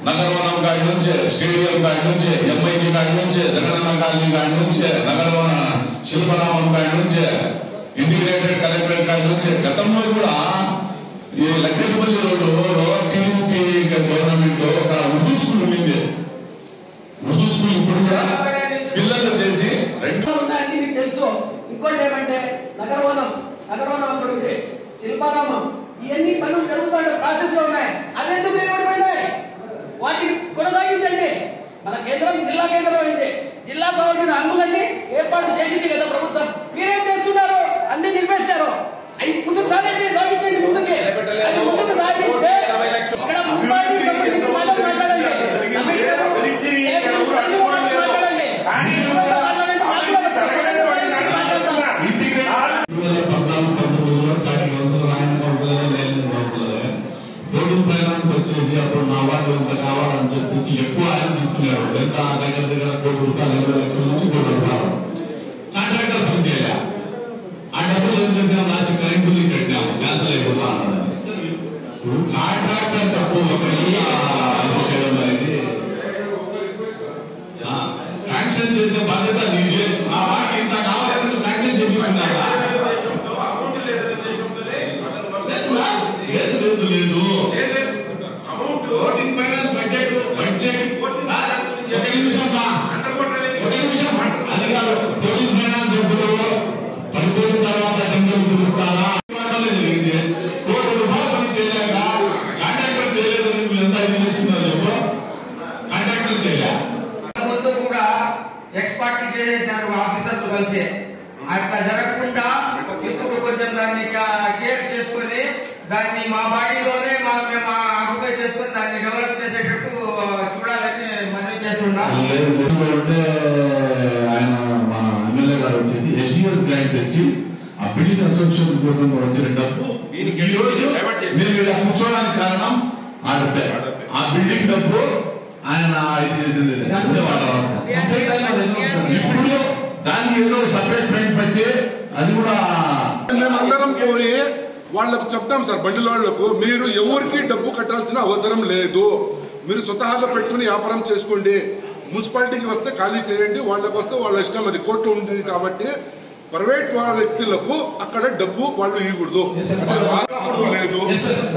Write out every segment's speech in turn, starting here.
నగరవనం కాడి నుంచే, స్టేడియం కాడి నుంచే, ఎంఐజీ కాడి నుంచే, జగనన్న కాలనీ కాడి నుంచే, నగరవన శిల్పరామం కాడి నుంచే, ఇంటిగ్రేటెడ్ కలెక్టరేట్ కాడి నుంచే గతంలో కూడా ఈ లక్ష్మీపల్లి రోడ్డులో టీడీపీ గవర్నమెంట్ లో ఒక ఉర్దూ స్కూల్ ఉండింది. ఉర్దూ స్కూల్ ఇప్పుడు కూడా పిల్లలు చేసి మీకు తెలుసు. ఇంకోటి ఏమంటే నగరవనం అక్కడ ఉంది, శిల్పారామం, ఇవన్నీ పనులు జరుగుతాయి, ప్రాసెస్ లో ఉన్నాయి. అదెందుకు నిలబడిపోయినాయి? వాటిని కొనసాగించండి. మన కేంద్రం జిల్లా కేంద్రం అయింది. జిల్లా కావాల్సిన హంగులన్నీ ఏర్పాటు చేసింది కదా ప్రభుత్వం. మీరేం చేస్తున్నారు? అన్ని నిలిపేస్తారు. అవి ముందుకు సాగించండి. ముందుకే అది ముందుకు సాగిస్తే ఇక్కడ మున్సిపాలిటీ సంబంధించిన మాటలు మాట్లాడండి. ఫైనాన్స్ వచ్చేది అప్పుడు నా వాళ్ళు ఎంత కావాలని చెప్పేసి ఎక్కువ ఆయన తీసుకున్నారు. ఎంత దగ్గర ₹1,00,00,000, 20 లక్షల నుంచి ₹1,00,00,000 కాంట్రాక్టర్ పని చేయలే. ఆ డబ్బులు ఏం చేసినా లాస్ట్ కరెంట్ బిల్లు కట్టాము, క్యాన్సల్ అయిపోతా అన్నాడు. ఇప్పుడు కాంట్రాక్టర్ తప్పు చేయడం అనేది శాంక్షన్ చేసే బాధ్యత నీదే. ఆ వాటికి ఇంత కావాలంటే శాంక్షన్ చేపిస్తున్నారా? లేదు అది కాదు. 14 ఫైనాన్స్ డబ్బులు పడిపోయిన తర్వాత టెండర్లు పిలుస్తారా? జరిగింది. ₹1,00,00,000 పని చేయలేక కాంట్రాక్టర్ చేయలేదు. నువ్వు ఎంత ఇది చేసుకున్నావు చెప్పు. కాంట్రాక్టర్ చేయలే. ముందు కూడా ఎక్స్పర్ట్ చేసేసారు ఆఫీసర్లు కలిసి. అట్లా జరగకుండా ఇప్పుడు కొంచెం దాన్ని కేర్ చేసుకొని దాన్ని మా బాడీలోనే మేము ఆక్యుపై చేసుకొని దాన్ని డెవలప్ చేసేటట్టు చూడాలని మనవి చేస్తున్నాం. ఆయన మా ఎమ్మెల్యే గారు వచ్చేసి ఎస్టీఎస్ గ్రాంట్ తెచ్చి ఆ బిల్డింగ్ అసోసియేషన్ కోసం వచ్చిన డబ్బు మీరు కూర్చోడానికి కారణం ఆ డబ్బే. ఆ బిల్డింగ్ డబ్బు ఆయన ఇది చేసింది. ఇప్పుడు దానికి ఏదో సపరేట్ ఫ్రెండ్ పెట్టి అది కూడా మేమందరం పోయి వాళ్లకు చెప్తాం సార్, బండిల వాళ్లకు మీరు ఎవరికి డబ్బు కట్టాల్సిన అవసరం లేదు. మీరు స్వతహాగా పెట్టుకుని వ్యాపారం చేసుకోండి. మున్సిపాలిటీకి వస్తే ఖాళీ చేయండి, వాళ్ళకి వస్తే వాళ్ళ ఇష్టం. అది కోర్టు ఉంది కాబట్టి ప్రైవేట్ వ్యక్తులకు అక్కడ డబ్బు వాళ్ళు ఇవ్వకూడదు, లేదు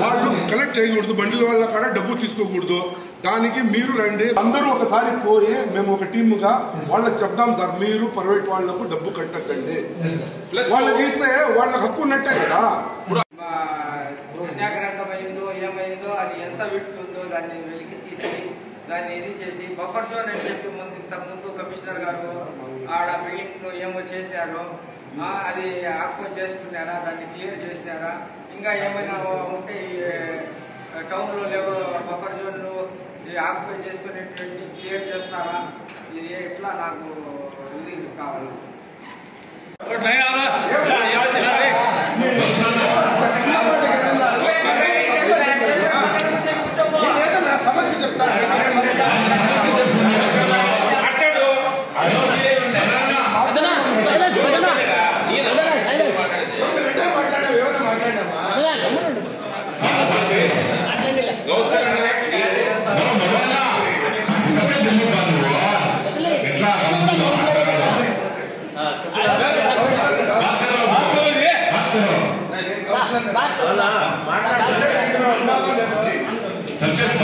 వాళ్ళు కలెక్ట్ చేయకూడదు, బండిల వాళ్ళ కాడ డబ్బు తీసుకోకూడదు. దానికి మీరు రండి, అందరూ ఒకసారి పోయి మేము ఒక టీముగా వాళ్ళకి చెప్దాం సార్, మీరు ప్రైవేట్ వాళ్లకు డబ్బు కట్టకండి. వాళ్ళకి ఇస్తే వాళ్ళకి హక్కు ఉన్నట్టే కదా. పుణ్యాగ్రంథమైందో ఏమైందో అది ఎంత విడుతుందో దాన్ని వెలికి తీసి దాన్ని ఇది చేసి బఫర్ జోన్ అని చెప్పి ఇంతకుముందు కమిషనర్ గారు ఆడ బిల్డింగ్ ఏమో చేశారు, అది ఆక్యుపై చేసుకున్నారా, దాన్ని క్లియర్ చేసినారా, ఇంకా ఏమైనా ఉంటే టౌన్లో లేవో బఫర్ జోన్లు ఆక్యుపై చేసుకునేటువంటి క్లియర్ చేస్తారా? ఇది ఎట్లా నాకు ఇది కావాలి. సమస్య చెప్తాను. సబ్జెక్ట్